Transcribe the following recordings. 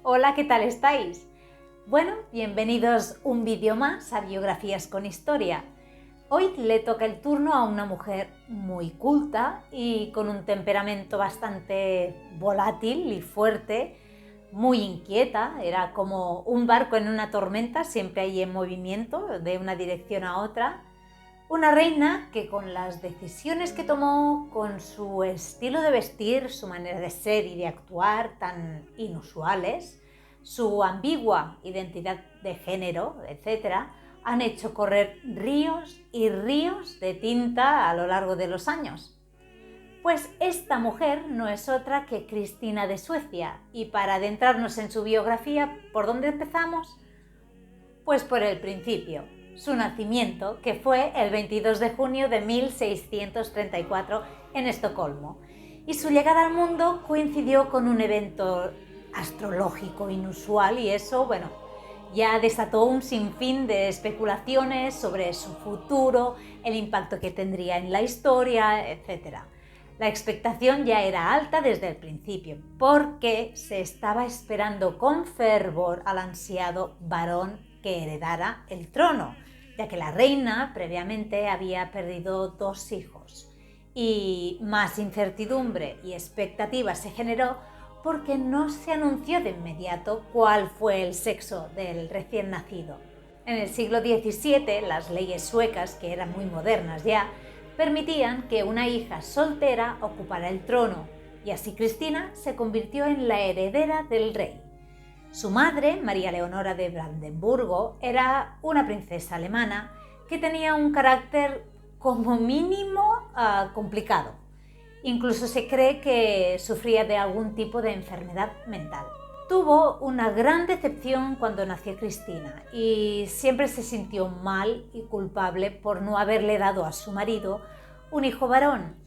Hola, ¿qué tal estáis? Bueno, bienvenidos un vídeo más a Biografías con Historia. Hoy le toca el turno a una mujer muy culta y con un temperamento bastante volátil y fuerte, muy inquieta. Era como un barco en una tormenta, siempre ahí en movimiento, de una dirección a otra. Una reina que con las decisiones que tomó, con su estilo de vestir, su manera de ser y de actuar tan inusuales, su ambigua identidad de género, etc., han hecho correr ríos y ríos de tinta a lo largo de los años. Pues esta mujer no es otra que Cristina de Suecia, y para adentrarnos en su biografía, ¿por dónde empezamos? Pues por el principio. Su nacimiento, que fue el 22 de junio de 1634 en Estocolmo, y su llegada al mundo coincidió con un evento astrológico inusual y eso, ya desató un sinfín de especulaciones sobre su futuro, el impacto que tendría en la historia, etc. La expectación ya era alta desde el principio, porque se estaba esperando con fervor al ansiado varón que heredara el trono, ya que la reina previamente había perdido 2 hijos. Y más incertidumbre y expectativa se generó porque no se anunció de inmediato cuál fue el sexo del recién nacido. En el siglo XVII, las leyes suecas, que eran muy modernas ya, permitían que una hija soltera ocupara el trono, y así Cristina se convirtió en la heredera del rey. Su madre, María Leonora de Brandenburgo, era una princesa alemana que tenía un carácter como mínimo complicado. Incluso se cree que sufría de algún tipo de enfermedad mental. Tuvo una gran decepción cuando nació Cristina y siempre se sintió mal y culpable por no haberle dado a su marido un hijo varón.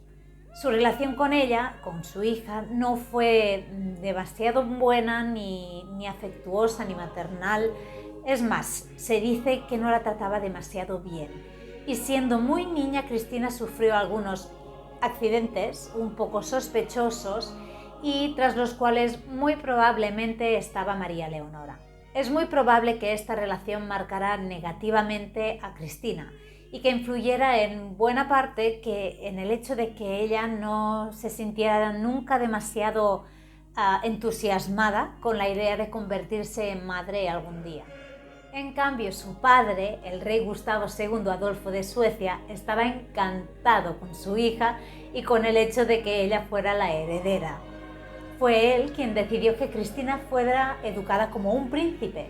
Su relación con ella, con su hija, no fue demasiado buena, ni afectuosa, ni maternal. Es más, se dice que no la trataba demasiado bien. Y siendo muy niña, Cristina sufrió algunos accidentes un poco sospechosos y tras los cuales muy probablemente estaba María Leonora. Es muy probable que esta relación marcara negativamente a Cristina y que influyera en buena parte en el hecho de que ella no se sintiera nunca demasiado entusiasmada con la idea de convertirse en madre algún día. En cambio, su padre, el rey Gustavo II Adolfo de Suecia, estaba encantado con su hija y con el hecho de que ella fuera la heredera. Fue él quien decidió que Cristina fuera educada como un príncipe.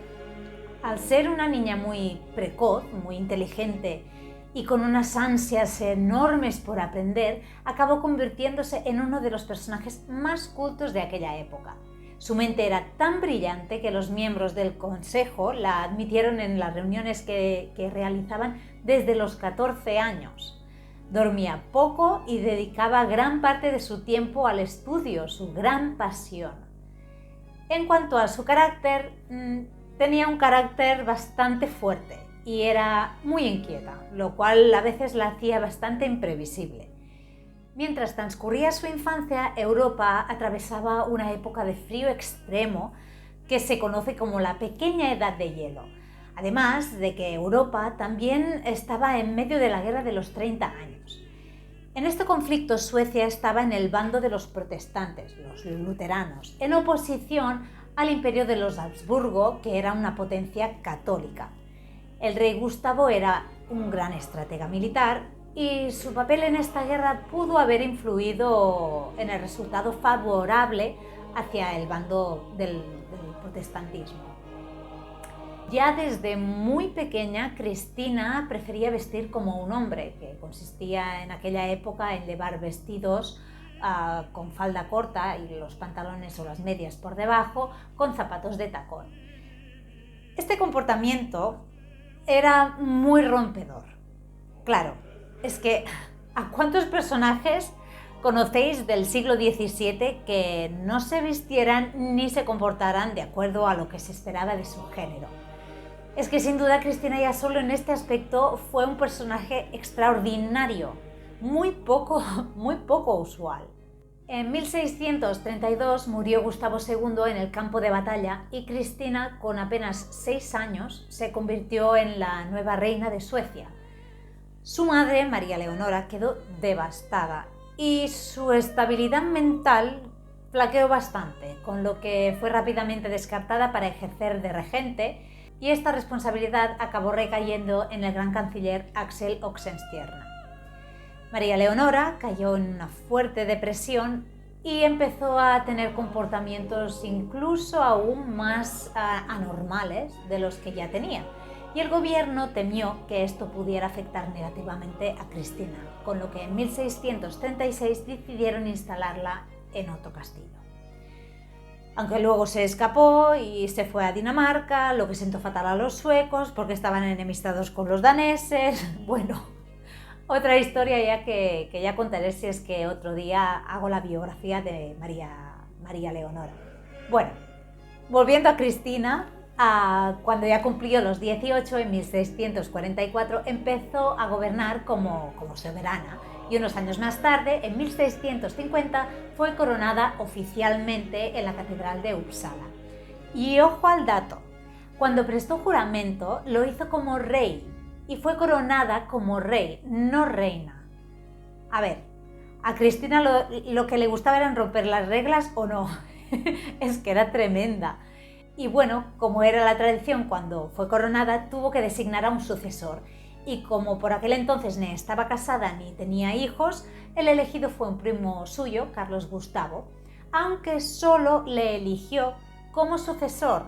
Al ser una niña muy precoz, muy inteligente y con unas ansias enormes por aprender, acabó convirtiéndose en uno de los personajes más cultos de aquella época. Su mente era tan brillante que los miembros del consejo la admitieron en las reuniones que realizaban desde los 14 años. Dormía poco y dedicaba gran parte de su tiempo al estudio, su gran pasión. En cuanto a su carácter, tenía un carácter bastante fuerte y era muy inquieta, lo cual a veces la hacía bastante imprevisible. Mientras transcurría su infancia, Europa atravesaba una época de frío extremo que se conoce como la Pequeña Edad de Hielo. Además de que Europa también estaba en medio de la Guerra de los 30 años. En este conflicto Suecia estaba en el bando de los protestantes, los luteranos, en oposición al imperio de los Habsburgo, que era una potencia católica. El rey Gustavo era un gran estratega militar y su papel en esta guerra pudo haber influido en el resultado favorable hacia el bando del protestantismo. Ya desde muy pequeña, Cristina prefería vestir como un hombre, que consistía en aquella época en llevar vestidos con falda corta y los pantalones o las medias por debajo, con zapatos de tacón. Este comportamiento era muy rompedor. Claro, es que ¿a cuántos personajes conocéis del siglo XVII que no se vistieran ni se comportaran de acuerdo a lo que se esperaba de su género? Es que sin duda Cristina ya solo en este aspecto fue un personaje extraordinario, muy poco usual. En 1632 murió Gustavo II en el campo de batalla y Cristina, con apenas 6 años, se convirtió en la nueva reina de Suecia. Su madre, María Leonora, quedó devastada y su estabilidad mental flaqueó bastante, con lo que fue rápidamente descartada para ejercer de regente, y esta responsabilidad acabó recayendo en el gran canciller Axel Oxenstierna. María Leonora cayó en una fuerte depresión y empezó a tener comportamientos incluso aún más anormales de los que ya tenía. Y el gobierno temió que esto pudiera afectar negativamente a Cristina, con lo que en 1636 decidieron instalarla en otro castillo. Aunque luego se escapó y se fue a Dinamarca, lo que sentó fatal a los suecos porque estaban enemistados con los daneses. Bueno, otra historia ya que ya contaré si es que otro día hago la biografía de María Leonora. Bueno, volviendo a Cristina, cuando ya cumplió los 18, en 1644, empezó a gobernar como soberana. Y unos años más tarde, en 1650, fue coronada oficialmente en la Catedral de Uppsala. Y ojo al dato, cuando prestó juramento lo hizo como rey y fue coronada como rey, no reina. A ver, a Cristina lo que le gustaba era romper las reglas o no, es que era tremenda. Y bueno, como era la tradición cuando fue coronada, tuvo que designar a un sucesor. Y como por aquel entonces ni estaba casada ni tenía hijos, el elegido fue un primo suyo, Carlos Gustavo, aunque solo le eligió como sucesor.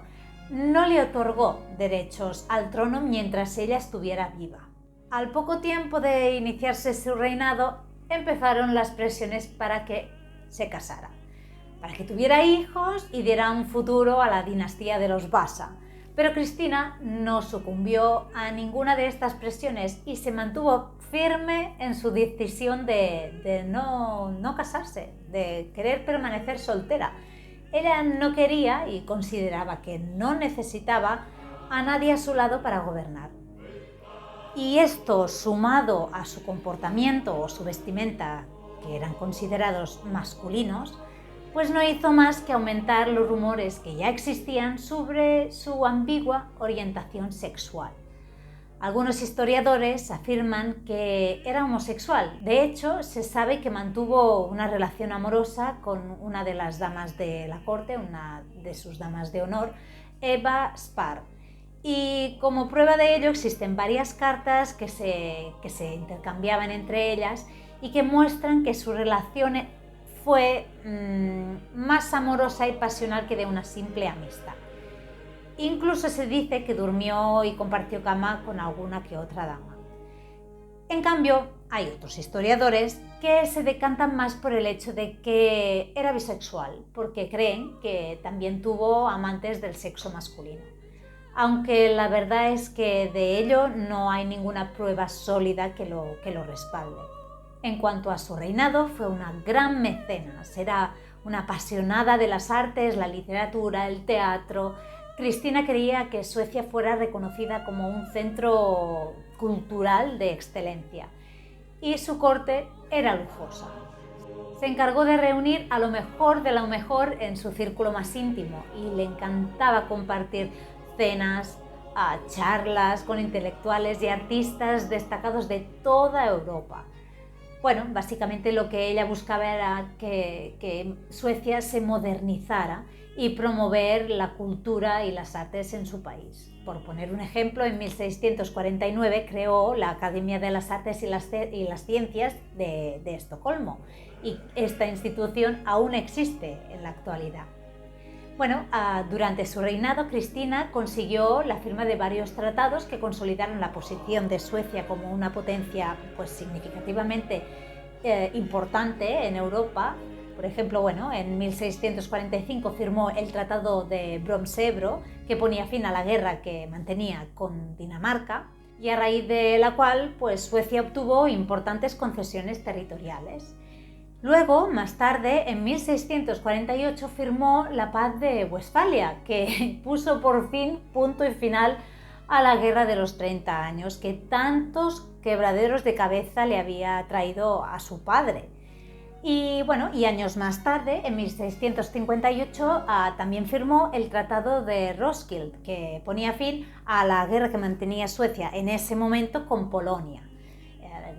No le otorgó derechos al trono mientras ella estuviera viva. Al poco tiempo de iniciarse su reinado, empezaron las presiones para que se casara, para que tuviera hijos y diera un futuro a la dinastía de los Vasa. Pero Cristina no sucumbió a ninguna de estas presiones y se mantuvo firme en su decisión de no casarse, de querer permanecer soltera. Ella no quería y consideraba que no necesitaba a nadie a su lado para gobernar. Y esto, sumado a su comportamiento o su vestimenta, que eran considerados masculinos, pues no hizo más que aumentar los rumores que ya existían sobre su ambigua orientación sexual. Algunos historiadores afirman que era homosexual. De hecho, se sabe que mantuvo una relación amorosa con una de las damas de la corte, una de sus damas de honor, Eva Spar. Y como prueba de ello existen varias cartas que se intercambiaban entre ellas y que muestran que su relación fue más amorosa y pasional que de una simple amistad. Incluso se dice que durmió y compartió cama con alguna que otra dama. En cambio, hay otros historiadores que se decantan más por el hecho de que era bisexual, porque creen que también tuvo amantes del sexo masculino. Aunque la verdad es que de ello no hay ninguna prueba sólida que lo respalde. En cuanto a su reinado, fue una gran mecenas, era una apasionada de las artes, la literatura, el teatro. Cristina quería que Suecia fuera reconocida como un centro cultural de excelencia y su corte era lujosa. Se encargó de reunir a lo mejor de lo mejor en su círculo más íntimo y le encantaba compartir cenas, charlas con intelectuales y artistas destacados de toda Europa. Bueno, básicamente lo que ella buscaba era que Suecia se modernizara y promover la cultura y las artes en su país. Por poner un ejemplo, en 1649 creó la Academia de las Artes y las Ciencias de Estocolmo, y esta institución aún existe en la actualidad. Bueno, durante su reinado, Cristina consiguió la firma de varios tratados que consolidaron la posición de Suecia como una potencia pues, significativamente importante en Europa. Por ejemplo, bueno, en 1645 firmó el Tratado de Brömsebro, que ponía fin a la guerra que mantenía con Dinamarca, y a raíz de la cual pues, Suecia obtuvo importantes concesiones territoriales. Luego, más tarde, en 1648, firmó la Paz de Westfalia, que puso por fin punto y final a la Guerra de los 30 años, que tantos quebraderos de cabeza le había traído a su padre. Y bueno, y años más tarde, en 1658, también firmó el Tratado de Roskilde, que ponía fin a la guerra que mantenía Suecia en ese momento con Polonia,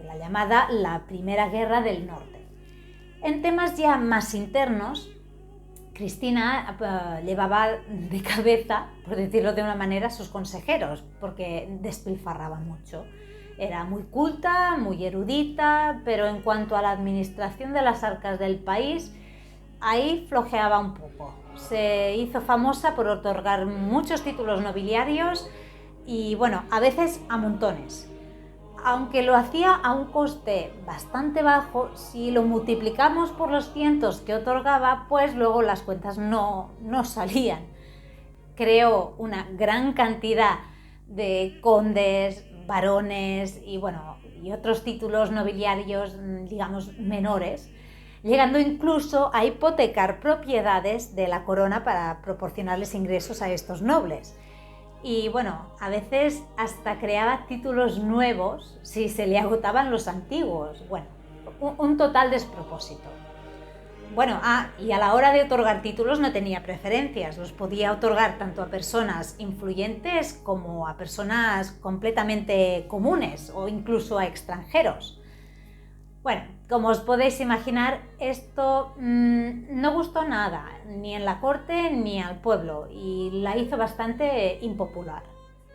la llamada la Primera Guerra del Norte. En temas ya más internos, Cristina llevaba de cabeza, por decirlo de una manera, a sus consejeros, porque despilfarraba mucho. Era muy culta, muy erudita, pero en cuanto a la administración de las arcas del país, ahí flojeaba un poco. Se hizo famosa por otorgar muchos títulos nobiliarios y, bueno, a veces a montones. Aunque lo hacía a un coste bastante bajo, si lo multiplicamos por los cientos que otorgaba, pues luego las cuentas no salían. Creó una gran cantidad de condes, barones y otros títulos nobiliarios, digamos, menores, llegando incluso a hipotecar propiedades de la corona para proporcionarles ingresos a estos nobles. Y a veces hasta creaba títulos nuevos si se le agotaban los antiguos. Un total despropósito. Y a la hora de otorgar títulos no tenía preferencias, los podía otorgar tanto a personas influyentes como a personas completamente comunes o incluso a extranjeros. Como os podéis imaginar, esto no gustó nada, ni en la corte ni al pueblo, y la hizo bastante impopular.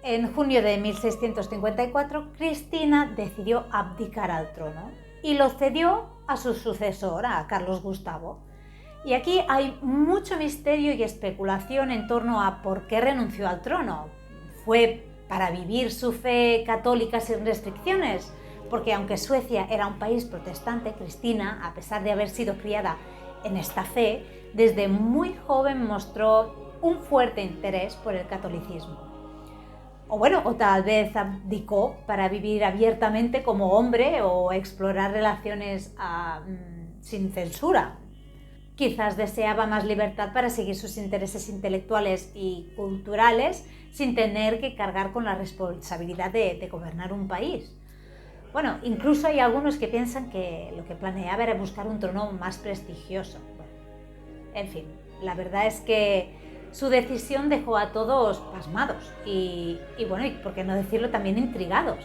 En junio de 1654, Cristina decidió abdicar al trono y lo cedió a su sucesor, a Carlos Gustavo. Y aquí hay mucho misterio y especulación en torno a por qué renunció al trono. ¿Fue para vivir su fe católica sin restricciones? Porque aunque Suecia era un país protestante, Cristina, a pesar de haber sido criada en esta fe, desde muy joven mostró un fuerte interés por el catolicismo. O tal vez abdicó para vivir abiertamente como hombre o explorar relaciones sin censura. Quizás deseaba más libertad para seguir sus intereses intelectuales y culturales sin tener que cargar con la responsabilidad de gobernar un país. Incluso hay algunos que piensan que lo que planeaba era buscar un trono más prestigioso. En fin, la verdad es que su decisión dejó a todos pasmados y por qué no decirlo, también intrigados.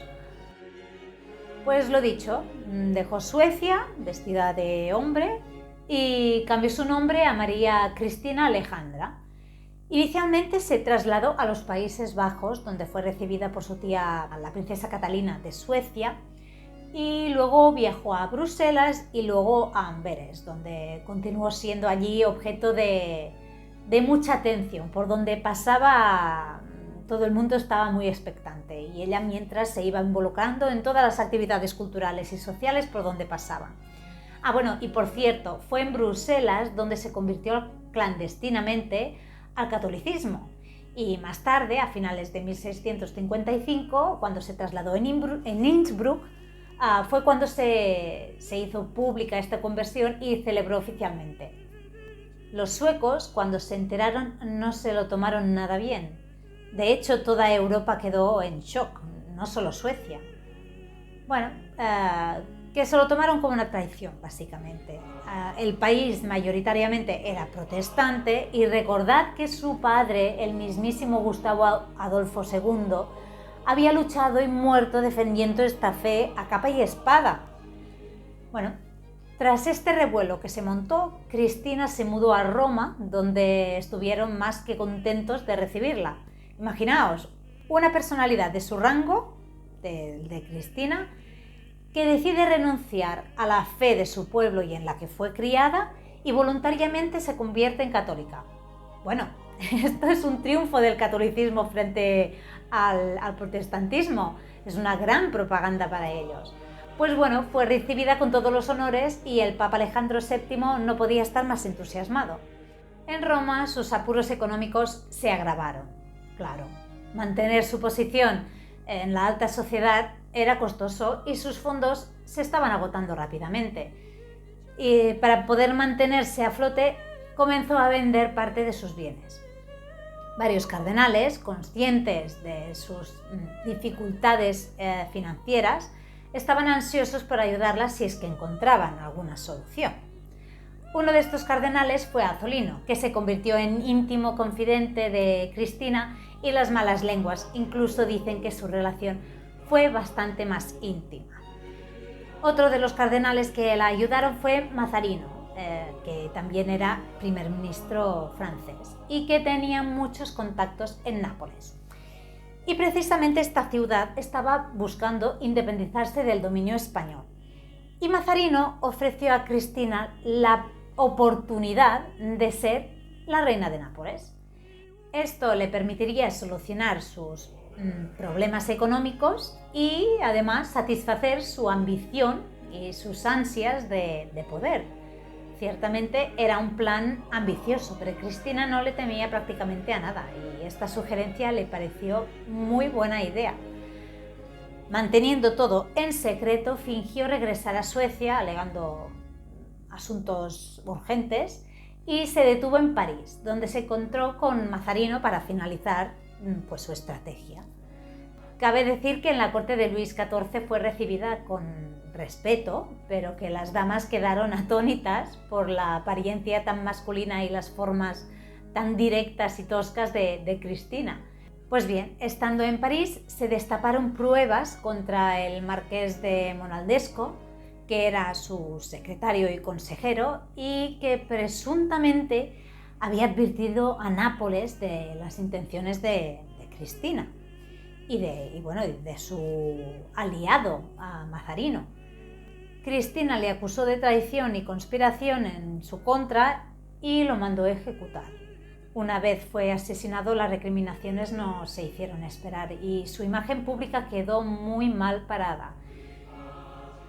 Pues lo dicho, dejó Suecia vestida de hombre y cambió su nombre a María Cristina Alejandra. Inicialmente se trasladó a los Países Bajos, donde fue recibida por su tía, la princesa Catalina de Suecia, y luego viajó a Bruselas y luego a Amberes, donde continuó siendo allí objeto de mucha atención. Por donde pasaba, todo el mundo estaba muy expectante y ella mientras se iba involucrando en todas las actividades culturales y sociales por donde pasaba. Y por cierto, fue en Bruselas donde se convirtió clandestinamente al catolicismo. Y más tarde, a finales de 1655, cuando se trasladó en Innsbruck, fue cuando se hizo pública esta conversión y celebró oficialmente. Los suecos, cuando se enteraron, no se lo tomaron nada bien. De hecho, toda Europa quedó en shock, no solo Suecia. Que se lo tomaron como una traición, básicamente. El país mayoritariamente era protestante y recordad que su padre, el mismísimo Gustavo Adolfo II, había luchado y muerto defendiendo esta fe a capa y espada. Tras este revuelo que se montó, Cristina se mudó a Roma, donde estuvieron más que contentos de recibirla. Imaginaos, una personalidad de su rango, de Cristina, que decide renunciar a la fe de su pueblo y en la que fue criada y voluntariamente se convierte en católica. Esto es un triunfo del catolicismo frente al protestantismo. Es una gran propaganda para ellos. Fue recibida con todos los honores y el Papa Alejandro VII no podía estar más entusiasmado. En Roma sus apuros económicos se agravaron. Claro, mantener su posición en la alta sociedad era costoso y sus fondos se estaban agotando rápidamente. Y para poder mantenerse a flote, comenzó a vender parte de sus bienes. Varios cardenales, conscientes de sus dificultades financieras, estaban ansiosos por ayudarla si es que encontraban alguna solución. Uno de estos cardenales fue Azzolino, que se convirtió en íntimo confidente de Cristina, y las malas lenguas incluso dicen que su relación fue bastante más íntima. Otro de los cardenales que la ayudaron fue Mazarino, que también era primer ministro francés y que tenía muchos contactos en Nápoles. Y precisamente esta ciudad estaba buscando independizarse del dominio español. Y Mazarino ofreció a Cristina la oportunidad de ser la reina de Nápoles. Esto le permitiría solucionar sus problemas económicos y además satisfacer su ambición y sus ansias de poder. Ciertamente era un plan ambicioso, pero Cristina no le temía prácticamente a nada y esta sugerencia le pareció muy buena idea. Manteniendo todo en secreto, fingió regresar a Suecia alegando asuntos urgentes y se detuvo en París, donde se encontró con Mazarino para finalizar su estrategia. Cabe decir que en la corte de Luis XIV fue recibida con respeto, pero que las damas quedaron atónitas por la apariencia tan masculina y las formas tan directas y toscas de Cristina. Pues bien, estando en París se destaparon pruebas contra el marqués de Monaldesco, que era su secretario y consejero y que presuntamente había advertido a Nápoles de las intenciones de Cristina y de su aliado, a Mazarino. Cristina le acusó de traición y conspiración en su contra y lo mandó ejecutar. Una vez fue asesinado, las recriminaciones no se hicieron esperar y su imagen pública quedó muy mal parada.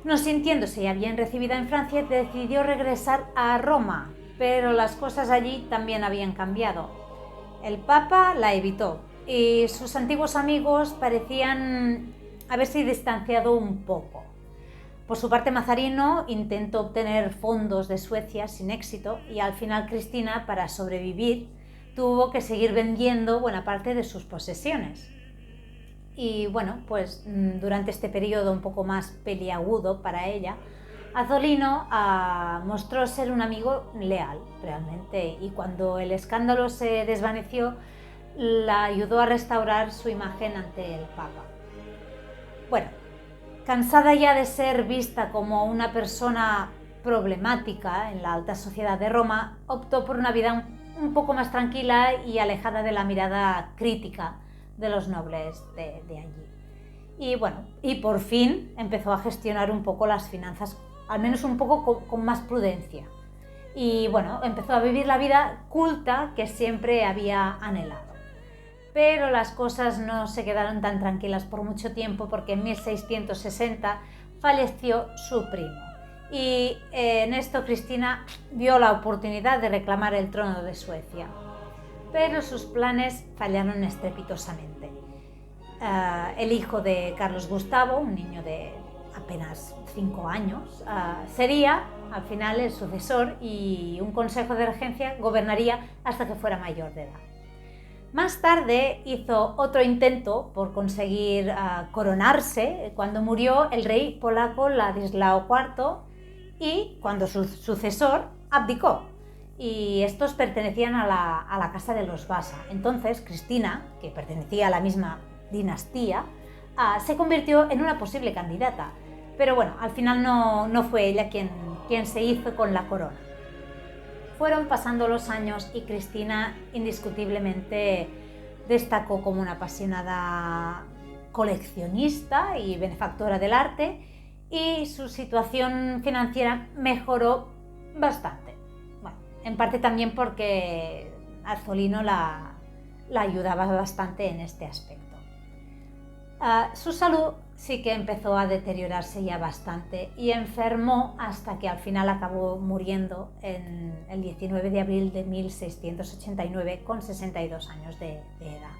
No sintiéndose ya bien recibida en Francia, decidió regresar a Roma, pero las cosas allí también habían cambiado. El Papa la evitó y sus antiguos amigos parecían haberse distanciado un poco. Por su parte, Mazarino intentó obtener fondos de Suecia sin éxito y al final Cristina, para sobrevivir, tuvo que seguir vendiendo buena parte de sus posesiones. Y durante este periodo un poco más peliagudo para ella, Azzolino mostró ser un amigo leal realmente y cuando el escándalo se desvaneció la ayudó a restaurar su imagen ante el Papa. Cansada ya de ser vista como una persona problemática en la alta sociedad de Roma, optó por una vida un poco más tranquila y alejada de la mirada crítica de los nobles de allí. Y por fin empezó a gestionar un poco las finanzas, al menos un poco con más prudencia. Y empezó a vivir la vida culta que siempre había anhelado. Pero las cosas no se quedaron tan tranquilas por mucho tiempo porque en 1660 falleció su primo. Y en esto Cristina vio la oportunidad de reclamar el trono de Suecia. Pero sus planes fallaron estrepitosamente. El hijo de Carlos Gustavo, un niño de apenas 5 años, sería al final el sucesor y un consejo de regencia gobernaría hasta que fuera mayor de edad. Más tarde hizo otro intento por conseguir coronarse cuando murió el rey polaco Ladislao IV y cuando su sucesor abdicó. Y estos pertenecían a la casa de los Vasa. Entonces Cristina, que pertenecía a la misma dinastía, se convirtió en una posible candidata. Pero al final no fue ella quien se hizo con la corona. Fueron pasando los años y Cristina indiscutiblemente destacó como una apasionada coleccionista y benefactora del arte y su situación financiera mejoró bastante. En parte también porque Azzolino la ayudaba bastante en este aspecto. Su salud sí que empezó a deteriorarse ya bastante y enfermó hasta que al final acabó muriendo en el 19 de abril de 1689 con 62 años de edad.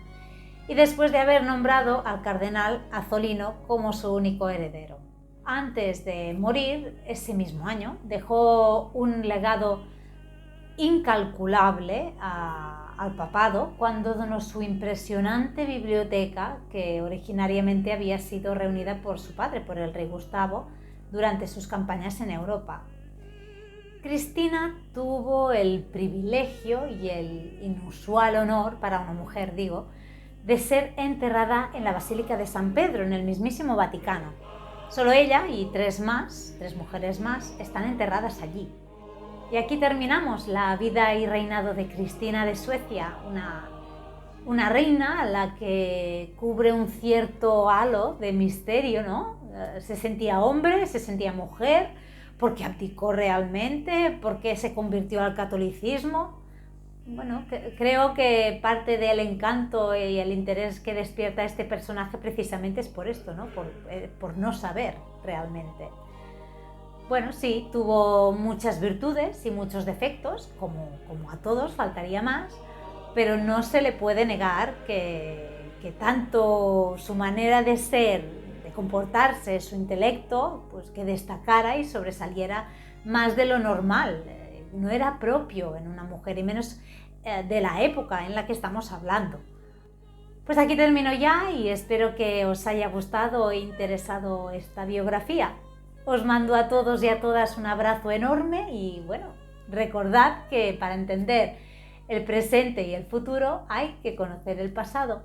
Y después de haber nombrado al cardenal Azzolino como su único heredero. Antes de morir, ese mismo año, dejó un legado incalculable al papado cuando donó su impresionante biblioteca que originariamente había sido reunida por su padre, por el rey Gustavo, durante sus campañas en Europa. Cristina tuvo el privilegio y el inusual honor, para una mujer digo, de ser enterrada en la Basílica de San Pedro, en el mismísimo Vaticano. Solo ella y tres mujeres más, están enterradas allí. Y aquí terminamos la vida y reinado de Cristina de Suecia, una reina a la que cubre un cierto halo de misterio, ¿no? Se sentía hombre, se sentía mujer, porque abdicó realmente, porque se convirtió al catolicismo. Bueno, creo que parte del encanto y el interés que despierta este personaje precisamente es por esto, ¿no? Por no saber realmente. Bueno, sí, tuvo muchas virtudes y muchos defectos, como a todos, faltaría más, pero no se le puede negar que tanto su manera de ser, de comportarse, su intelecto, pues que destacara y sobresaliera más de lo normal. No era propio en una mujer, y menos de la época en la que estamos hablando. Pues aquí termino ya y espero que os haya gustado e interesado esta biografía. Os mando a todos y a todas un abrazo enorme y bueno, recordad que para entender el presente y el futuro hay que conocer el pasado.